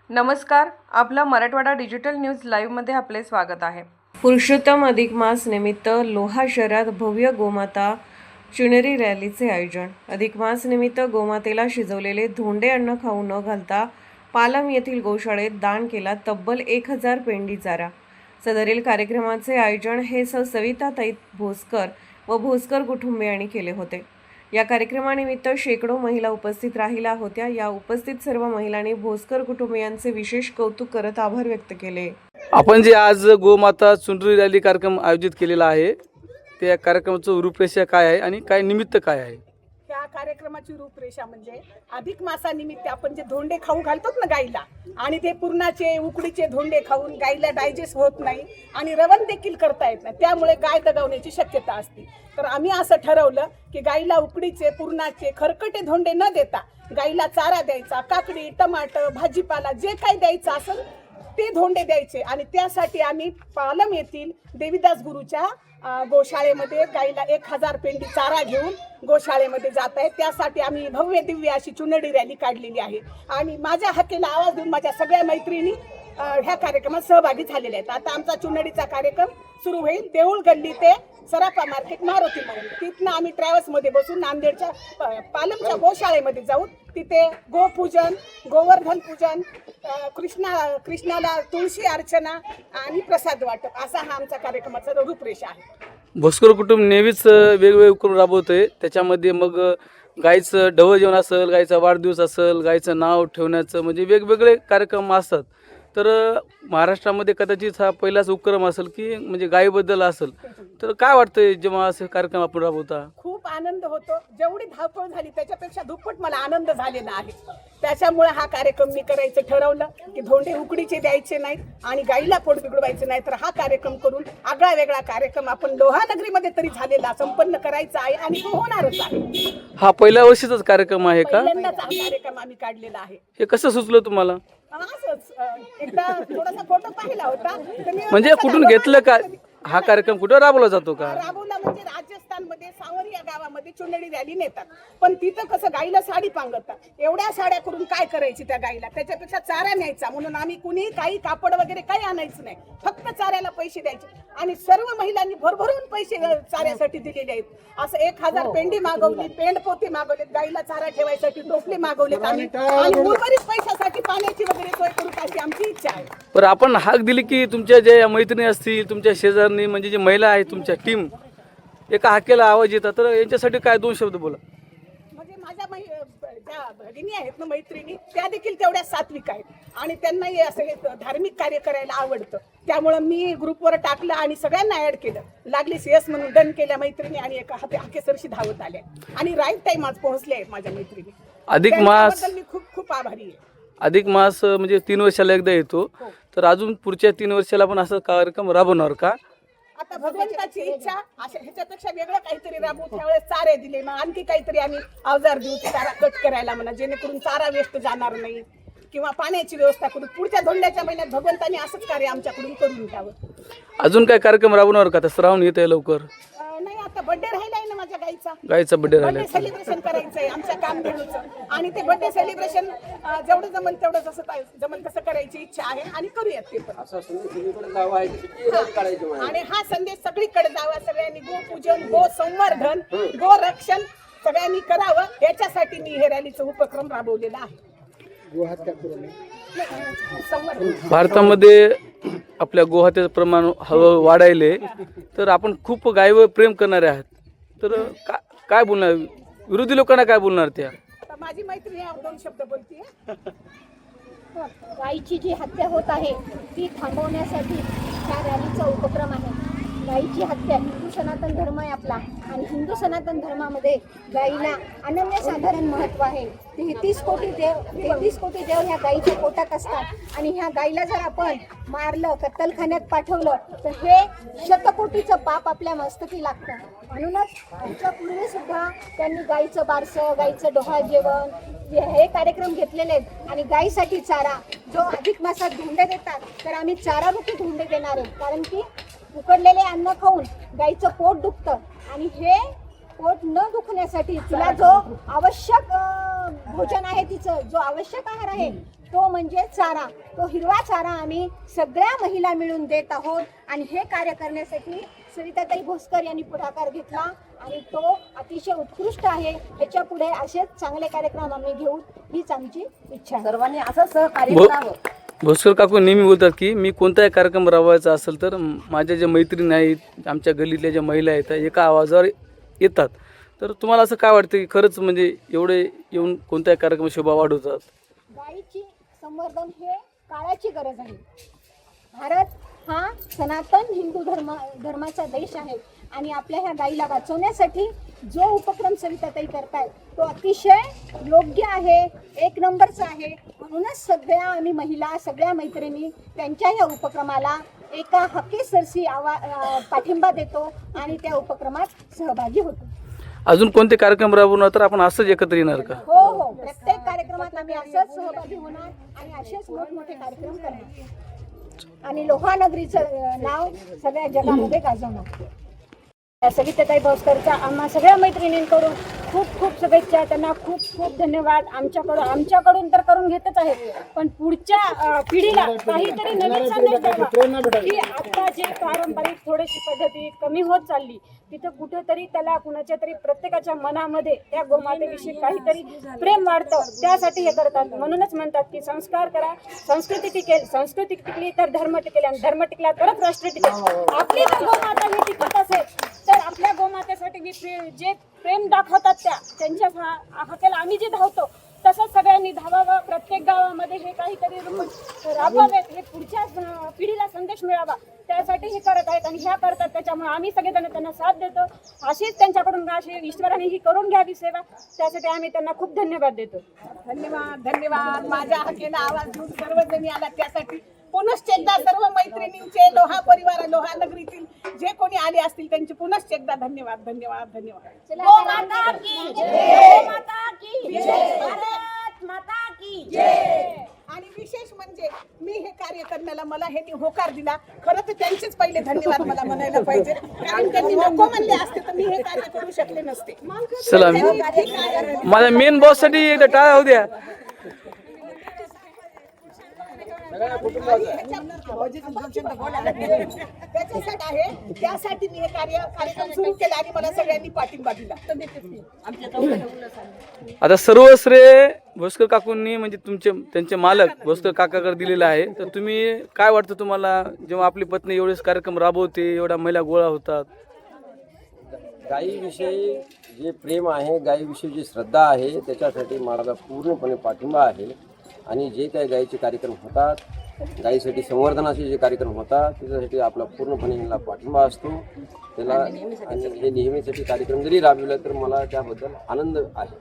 नमस्कार, आपला Marathwada digital news लाईव्हमध्ये आपले स्वागत आहे। पुरुषोत्तम अधिक मास निमित्त लोहा शहरात भव्य गोमाता चुनरी रॅलीचे आयोजन। अधिक मास निमित्त गोमातेला शिजवलेले धोंडे अन्न खाऊ न घालता पालम येथील गोशाळेत दान केला तब्बल 1000 पेंडी चारा। सदरील कार्यक्रमाचे आयोजन हे सविताताई भोसकर व भोसकर कुटुंबियांनी केले होते। या कार्यक्रमानिमित्त शेकडो महिला उपस्थित राहिल्या होत्या। या उपस्थित सर्व महिलांनी भोसकर कुटुंबियांचे विशेष कौतुक करत आभार व्यक्त केले। आपण जे आज गोमाता चुनरी रॅली कार्यक्रम आयोजित केलेला आहे, त्या कार्यक्रमाचं रूपरेषा काय आहे आणि काय निमित्त काय आहे? त्या कार्यक्रमाची रूपरेषा म्हणजे अधिक मासानिमित्त आपण जे धोंडे खाऊ घालतो ना गाईला, आणि ते पुरणाचे उकडीचे धोंडे खाऊन गाईला डायजेस्ट होत नाही आणि रवण देखील करता येत नाही, त्यामुळे गाय दगावण्याची शक्यता असते। तर आम्ही असं ठरवलं की गाईला उकडीचे पुरणाचे खरकटे धोंडे न देता गाईला चारा द्यायचा, काकडी टमाटर भाजीपाला जे काही द्यायचं असेल ते धोंडे द्यायचे। आणि त्यासाठी आम्ही पालम येथील देवीदास गुरुच्या गोशाळेमध्ये गाईला 1000 पेंडी चारा घेऊन गोशाळेमध्ये जात आहे। त्यासाठी आम्ही भव्य दिव्य अशी चुनरी रॅली काढलेली आहे आणि माझ्या हाकेला आवाज देऊन माझ्या सगळ्या मैत्रिणी ह्या कार्यक्रमात सहभागी झालेल्या आहेत। आता आमचा चुनरीचा कार्यक्रम सुरू होईल देऊळ गल्ली ते सराफा मार्केट मारुती मंदिर, तिथनं आम्ही ट्रॅव्हल्समध्ये बसून नांदेडच्या पालमच्या गोशाळेमध्ये जाऊन तिथे गोपूजन, गोवर्धन पूजन, कृष्णाला तुळशी अर्चना आणि प्रसाद वाटप असा हा आमचा कार्यक्रमाचा रूपरेषा आहे। भोसकर कुटुंब नेहमीच वेगवेगळे उपक्रम राबवतंय, त्याच्यामध्ये मग गायचं ढवळ जेवण असेल, गायचा वाढदिवस असेल, गायचं नाव ठेवण्याचं म्हणजे वेगवेगळे कार्यक्रम असतात। तर महाराष्ट्रामध्ये कदाचित हा पहिलाच उपक्रम असेल की म्हणजे गायीबद्दल असेल, तर काय वाटतंय जेव्हा असे कार्यक्रम आपण राबवता? खूप आनंद होतो। जेवढी धावपळ झाली त्याच्यापेक्षा दुप्पट मला आनंद झालेला आहे। त्याच्यामुळे हा कार्यक्रम मी करायचं ठरवलं की धोंडे उकडीचे द्यायचे नाहीत आणि गाईला पोट बिघडवायचं नाही, तर हा कार्यक्रम करून आगळा वेगळा कार्यक्रम आपण लोहानगरीमध्ये तरी झालेला संपन्न करायचा आहे आणि तो होणारच आहे। हा पहिल्या वर्षीचाच कार्यक्रम आहे का? पहिल्यांदाच हा कार्यक्रम आम्ही काढलेला आहे। हे कसं सुचलं तुम्हाला? असंच एकदा थोडासा फोटो पाहिला होता, तर मी म्हणजे कुठून घेतलं का हा कार्यक्रम, कुठं राबवला जातो का? राबवला म्हणजे राजस्थानमध्ये सावर या गावामध्ये चुनरी रॅली नेतात, पण तिथं कसं गाईला साडी पांगतात, एवढ्या साड्या करून काय करायची त्या गाईला, त्याच्यापेक्षा चारा न्यायचा म्हणून आम्ही कुणी काही कापड वगैरे काही आणायचं नाही, फक्त चाऱ्याला पैसे द्यायचे आणि सर्व महिलांनी भरभरून पैसे चाऱ्यासाठी दिलेले आहेत। असं 1000 पेंडी मागवली, पेंडपोते मागवलेत, गाईला चारा ठेवायसाठी टोपले मागवलेत आणि उर्वरित पैशासाठी पाण्याची वगैरे सोय करू अशी आमची इच्छा आहे। पण आपण हाक दिली की तुमच्या ज्या मैत्रिणी असतील, तुमच्या शेजारनी म्हणजे जे महिला आहे तुमच्या टीम, एका हाकेला आवाज येतात, तर यांच्यासाठी काय 2 शब्द बोला? म्हणजे माझ्या ज्या भगिनी आहेत ना मैत्रिणी, त्या देखील तेवढ्या सात्विक आहेत आणि त्यांनाही असं हे धार्मिक कार्य करायला आवडतं, त्यामुळे मी ग्रुपवर टाकलं आणि सगळ्यांना ऍड केलं। लागली सीएस म्हणून डन केल्या मैत्रिणी आणि एका हाकेसरशी धावत आल्या आणि राईट टाइम आज पोहोचले आहेत माझ्या मैत्रिणी। अधिक मास, मी खूप आभारी आहे। अधिक मास म्हणजे 3 वर्षाला एकदा येतो, तर अजून पुढच्या 3 वर्षाला पण असं कार्यक्रम राबवणार का? आता भगवंताची इच्छा अशा ह्याच्यापेक्षा वेगळं काहीतरी राबवू, त्यावेळेस चारे दिले, मग आणखी काहीतरी आम्ही अवजार देऊ चारा कट करायला म्हणा, जेणेकरून चारा वेस्ट जाणार नाही किंवा पाण्याची व्यवस्था करू। पुढच्या धोंड्याच्या महिन्यात भगवंतानी असंच कार्य आमच्याकडून करून घ्यावं। अजून काय कार्यक्रम राबवणार का? श्रावण येत आहे लवकर? नाही, आता बर्थडे राहिलाय ना माझ्या गायचा बर्थडे राहिला, बर्थडे सेलिब्रेशन करायचंय आमच्या कामधेनूचं आणि ते बर्थडे सेलिब्रेशन जेवढं जमल तेवढं जसं जमल तसं करायची इच्छा आहे आणि करूयात ते पण। आणि हा संदेश सगळीकडे जावा, सगळ्यांनी गोपूजन, गो संवर्धन, गो रक्षण सगळ्यांनी करावं, याच्यासाठी मी हे रॅलीचं उपक्रम राबवलेला आहे। भारतामध्ये आपल्या गोहत्याचं प्रमाण हळूहळू वाढायले, तर आपण खूप गायीवर प्रेम करणारे आहात, तर काय बोलणार विरोधी लोकांना, काय बोलणार त्या? माझी मैत्रिणी 2 शब्द बोलते। गायीची जी हत्या होत आहे ती थांबवण्यासाठी ह्या रॅलीचा उपक्रम आहे। गायीची हत्या हिंदू सनातन धर्म आहे आपला आणि हिंदू सनातन धर्मामध्ये गायीला अनन्यसाधारण महत्त्व आहे। 33 कोटी देव ह्या गायीच्या पोटात असतात आणि ह्या गायीला जर आपण मारलं, कत्तलखान्यात पाठवलं, तर हे शतकोटीचं पाप आपल्या मस्तकी लागतं। म्हणूनच आमच्या पूर्वी सुद्धा त्यांनी गायीचं बारसं, गायीचं डोहाळ जेवण हे कार्यक्रम घेतलेले आहेत आणि गायीसाठी चारा जो अधिक मासात धोंडे देतात, तर आम्ही चारारूपी धोंडे देणार आहोत, कारण की उकडलेले अन्न खाऊन गायीचं पोट दुखतं आणि हे पोट न दुखण्यासाठी तिला जो आवश्यक भोजन आहे, तिचं जो आवश्यक आहार आहे तो म्हणजे चारा. तो हिरवा चारा आम्ही सगळ्या महिला मिळून देत आहोत आणि हे कार्य करण्यासाठी सरिताताई भोसकर यांनी पुढाकार घेतला आणि तो अतिशय उत्कृष्ट आहे. ह्याच्या पुढे असेच चांगले कार्यक्रम आम्ही घेऊ हीच आमची इच्छा आहे. सर्वांनी असं सहकार्य करावं. भोसकर काकू नेहमी बोलतात की मी कोणताही कार्यक्रम राबवायचा असेल तर माझ्या ज्या मैत्रिणी आहेत, आमच्या गल्लीतल्या ज्या महिला आहेत त्या एका आवाजावर येतात. तर तुम्हाला असं काय वाटतं की खरंच म्हणजे एवढे येऊन कोणत्याही कार्यक्रम शोभा वाढवतात? गायीची संवर्धन हे काळाची गरज आहे. भारत हा सनातन हिंदू धर्माचा देश आहे आणि आपल्या ह्या गायीला वाचवण्यासाठी जो उपक्रम सरिताताई करतायत तो अतिशय योग्य आहे, एक नंबरचा आहे. म्हणूनच सगळ्या आम्ही महिला, सगळ्या मैत्रिणी त्यांच्या ह्या उपक्रमाला एका हक्कीसरशी पाठिंबा देतो आणि त्या उपक्रमात सहभागी होतो. अजून कोणते कार्यक्रम राबवणार तर आपण असंच एकत्र येणार का? हो हो, प्रत्येक कार्यक्रमात आम्ही असंच सहभागी होणार आणि असेच मोठमोठे कार्यक्रम करणार आणि लोहानगरीचं नाव सगळ्या जगामध्ये गाजवणार. सविताताई भोसकरचा आम्हा सगळ्या मैत्रिणींकडून खूप खूप शुभेच्छा. त्यांना खूप खूप धन्यवाद. आमच्याकडून तर करून घेतच आहेत, पण पुढच्या पिढीला काहीतरी नवीन संदेश द्यावा की आता जे पारंपरिक थोडीशी पद्धती कमी होत चालली तिथं कुठेतरी त्याला कुणाच्या तरी प्रत्येकाच्या मनामध्ये त्या गोमातेविषयी काहीतरी प्रेम वाढतं, त्यासाठी हे करतात. म्हणूनच म्हणतात की संस्कार करा, संस्कृती टिकेल, संस्कृती टिकली तर धर्म टिकेल आणि धर्म टिकला तरच राष्ट्र टिकेल. आपली जर गोमाता ही टिकत असेल तर आपल्या गोमातेसाठी जे प्रेम दाखवतात त्यांच्या हाकेला आम्ही जे धावतो तसंच सगळ्यांनी धावावं. प्रत्येक गावामध्ये हे काहीतरी राबवावेत, हे पुढच्या पिढीला संदेश मिळावा त्यासाठी हे करत आहेत आणि ह्या करतात. त्याच्यामुळे आम्ही सगळेजण त्यांना साथ देतो. अशीच त्यांच्याकडून अशी ईश्वराने ही करून घ्यावी सेवा, त्यासाठी आम्ही त्यांना खूप धन्यवाद देतो. धन्यवाद धन्यवाद. माझ्या हकेला आवाज देऊन सर्वजणी आला त्यासाठी पुनश्च एकदा सर्व मैत्रिणींचे, लोहा परिवार, लोहानगरीतील जे कोणी आले असतील त्यांचे पुनश्च एकदा धन्यवाद धन्यवाद धन्यवाद. गोमाता की जय, गोमाता की जय, भारत माता की जय. आणि विशेष म्हणजे मी हे कार्य करण्याला मला हे होकार दिला. खरं तर त्यांचेच पहिले धन्यवाद मला म्हणायला पाहिजे, कारण त्यांनी नको म्हणले असते तर मी हे कार्य करू शकले नसते. चला माझ्या मेन बॉस साठी एकदा टाळ्या होऊ द्या. त्याच्यासाठी आहे, त्यासाठी मी हे कार्यक्रम सुरू केला आणि मला सगळ्यांनी पाठिंबा दिला. आता सर्व श्रेय भोसकर काकूंनी म्हणजे त्यांचे मालक भोसकर काकाकडे दिलेलं आहे. तर तुम्ही काय वाटतं तुम्हाला जेव्हा आपली पत्नी एवढेच कार्यक्रम राबवते, एवढ्या महिला गोळा होतात? गायीविषयी जे प्रेम आहे, गायीविषयी जी श्रद्धा आहे त्याच्यासाठी मला पूर्णपणे पाठिंबा आहे. आणि जे काही गायीचे कार्यक्रम होतात, गायीसाठी संवर्धनाचे जे कार्यक्रम होतात त्याच्यासाठी आपला पूर्णपणे मला पाठिंबा असतो त्याला. आणि हे नेहमीसाठी कार्यक्रम जरी राबविला तर मला त्याबद्दल आनंद आहे.